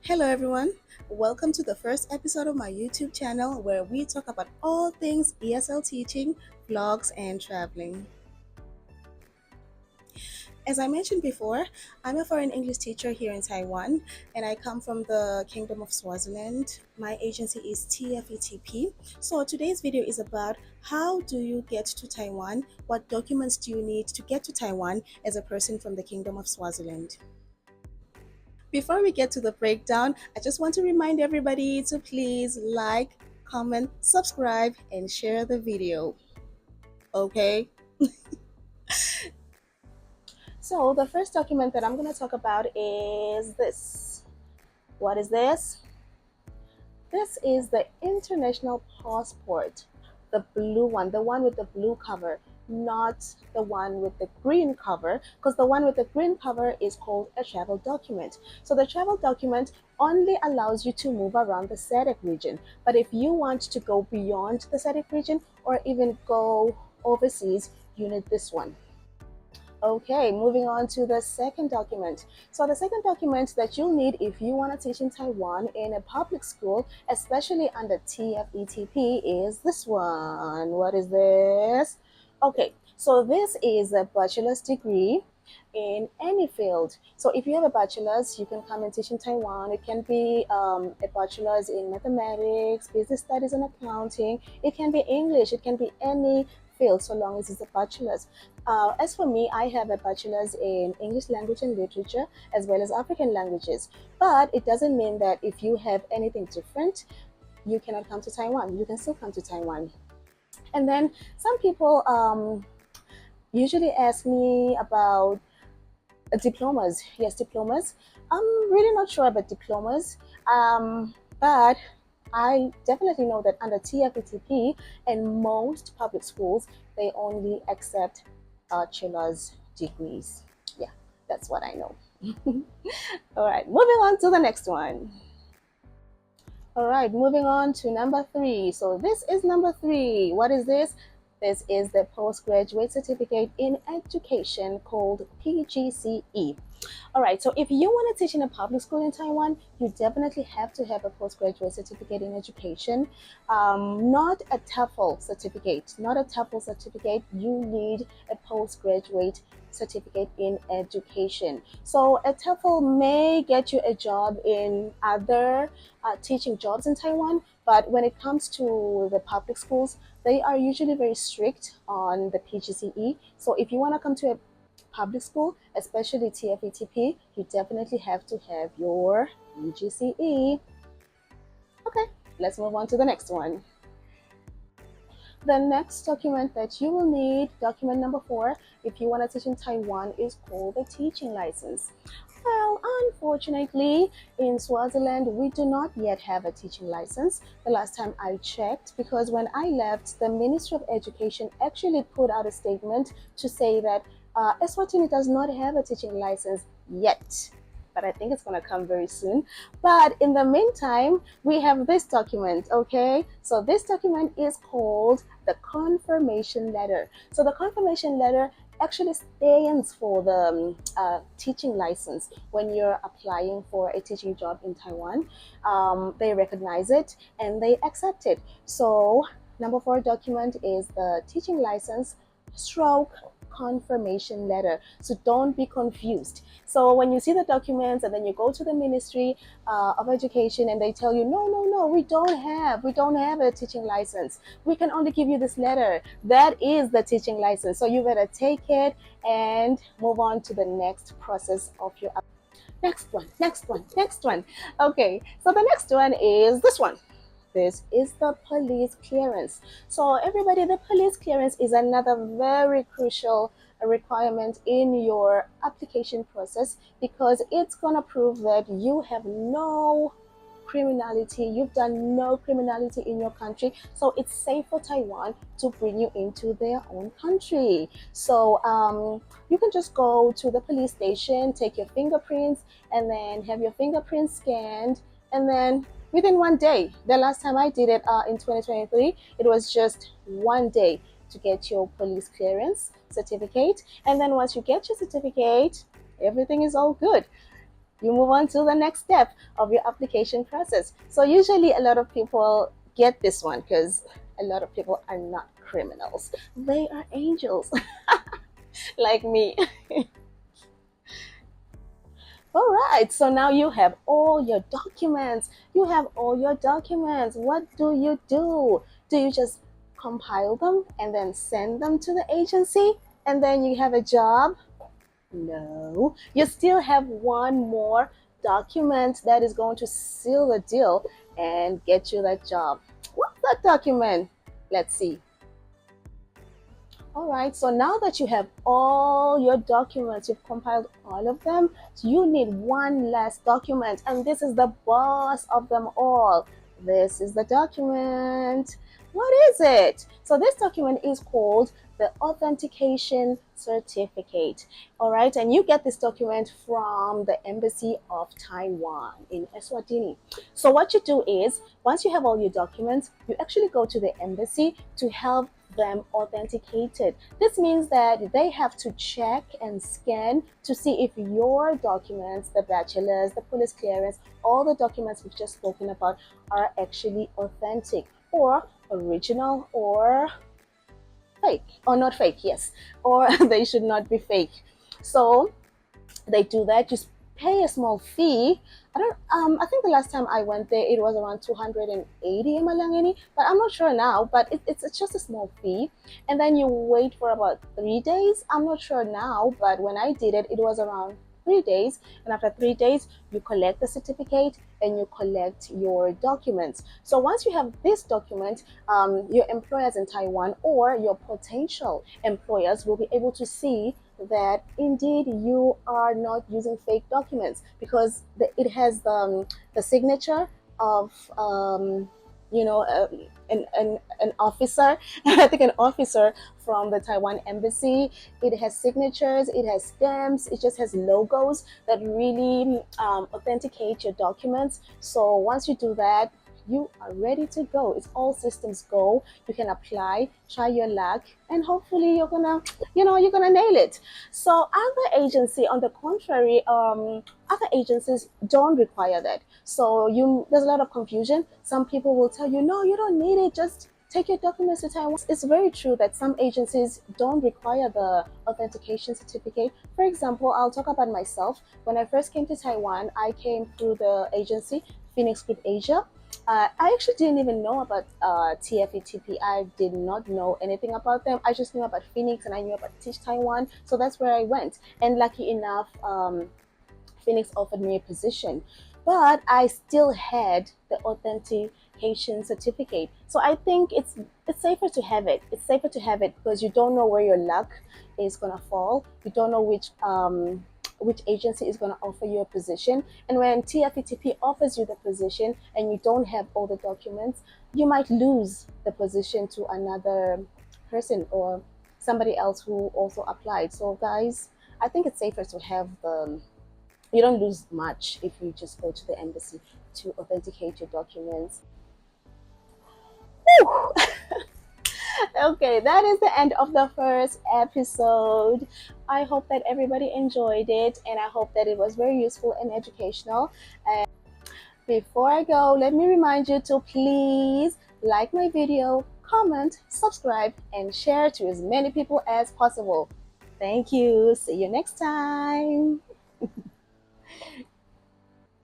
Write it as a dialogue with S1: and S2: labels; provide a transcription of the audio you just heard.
S1: Hello everyone, welcome to the first episode of my YouTube channel where we talk about all things ESL teaching, vlogs, and traveling. As I mentioned before, I'm a foreign English teacher here in Taiwan and I come from the Kingdom of Swaziland. My agency is TFETP. So today's video is about how do you get to Taiwan? What documents do you need to get to Taiwan as a person from the Kingdom of Swaziland? Before we get to the breakdown, I just want to remind everybody to please like, comment, subscribe, and share the video. Okay? So, the first document that I'm going to talk about is this. What is this? This is the international passport, the blue one, the one with the blue cover, not the one with the green cover, because the one with the green cover is called a travel document. So the travel document only allows you to move around the SADC region. But if you want to go beyond the SADC region or even go overseas, you need this one. Okay, moving on to the second document. So the second document that you'll need if you want to teach in Taiwan in a public school, especially under TFETP, is this one. What is this? Okay, so this is a bachelor's degree in any field. So if you have a bachelor's, you can come and teach in Taiwan. It can be a bachelor's in mathematics, business studies and accounting. It can be English. It can be any field so long as it's a bachelor's. As for me, I have a bachelor's in English language and literature as well as African languages. But it doesn't mean that if you have anything different, you cannot come to Taiwan. You can still come to Taiwan. And then some people usually ask me about diplomas. Yes, diplomas. I'm really not sure about diplomas, but I definitely know that under TFETP and most public schools, they only accept bachelor's degrees. Yeah, that's what I know. All right, moving on to the next one. All right, moving on to number 3. So this is number 3. What is this? This is the postgraduate certificate in education called PGCE. All right, so if you want to teach in a public school in Taiwan, you definitely have to have a postgraduate certificate in education, not a TEFL certificate. Not a TEFL certificate. You need a postgraduate certificate in education. So a TEFL may get you a job in other teaching jobs in Taiwan, but when it comes to the public schools, they are usually very strict on the PGCE. So if you want to come to a public school, especially TFETP, you definitely have to have your PGCE. Okay, let's move on to the next one. The next document that you will need, document number 4, if you want to teach in Taiwan, is called the teaching license. Well, unfortunately, in Swaziland, we do not yet have a teaching license the last time I checked, because when I left, the Ministry of Education actually put out a statement to say that Eswatini does not have a teaching license yet. But I think it's going to come very soon. But in the meantime, we have this document, okay? So this document is called the confirmation letter. So the confirmation letter actually stands for the teaching license. When you're applying for a teaching job in Taiwan, they recognize it and they accept it. So number 4 document is the teaching license stroke confirmation letter. So don't be confused. So when you see the documents and then you go to the Ministry of Education and they tell you, no, we don't have a teaching license. We can only give you this letter. That is the teaching license. So you better take it and move on to the next process of your next one. Okay, so the next one is this one. This is the police clearance. So everybody, the police clearance is another very crucial requirement in your application process, because it's going to prove that you have no criminality, you've done no criminality in your country, so it's safe for Taiwan to bring you into their own country. So you can just go to the police station, take your fingerprints, and then have your fingerprints scanned, and then within 1 day. The last time I did it in 2023, it was just 1 day to get your police clearance certificate. And then once you get your certificate, everything is all good. you move on to the next step of your application process. So usually a lot of people get this one because a lot of people are not criminals. They are angels like me. All right, so now you have all your documents. You have all your documents. What do you do? Do you just compile them and then send them to the agency and then you have a job? No, you still have one more document that is going to seal the deal and get you that job. What's that document? Let's see. All right, so now that you have all your documents, you've compiled all of them, you need one last document, and this is the boss of them all. This is the document. What is it? So this document is called the Authentication Certificate. All right, and you get this document from the Embassy of Taiwan in Eswatini. So what you do is, once you have all your documents, you actually go to the embassy to help them authenticated. This means that they have to check and scan to see if your documents, the bachelor's, the police clearance, all the documents we've just spoken about are actually authentic or original or fake, or not fake, yes, or they should not be fake. So they do that. Just pay a small fee. I think the last time I went there it was around 280 Malangeni, but I'm not sure now, but it's just a small fee. And then you wait for about 3 days. I'm not sure now, but when I did it, it was around 3 days. And after 3 days, you collect the certificate and you collect your documents. So once you have this document, your employers in Taiwan or your potential employers will be able to see that indeed you are not using fake documents because it has the signature of an officer. I think an officer from the Taiwan embassy. It has signatures, it has stamps, it just has logos that really authenticate your documents. So once you do that, you are ready to go. It's all systems go. You can apply, try your luck, and hopefully you're gonna nail it. So other agency, on the contrary, other agencies don't require that. So there's a lot of confusion. Some people will tell you, no, you don't need it. Just take your documents to Taiwan. It's very true that some agencies don't require the authentication certificate. For example, I'll talk about myself. When I first came to Taiwan, I came through the agency Phoenix Group Asia. I actually didn't even know about TFETP. I did not know anything about them. I just knew about Phoenix and I knew about Teach Taiwan. So that's where I went. And lucky enough, Phoenix offered me a position. But I still had the authentication certificate. So I think it's safer to have it. It's safer to have it because you don't know where your luck is gonna fall. You don't know which agency is going to offer you a position. And when TFETP offers you the position and you don't have all the documents, you might lose the position to another person or somebody else who also applied. So guys, I think it's safer to have you don't lose much if you just go to the embassy to authenticate your documents. Okay, that is the end of the first episode. I hope that everybody enjoyed it and I hope that it was very useful and educational. And before I go, let me remind you to please like my video, comment, subscribe, and share to as many people as possible. Thank you. See you next time.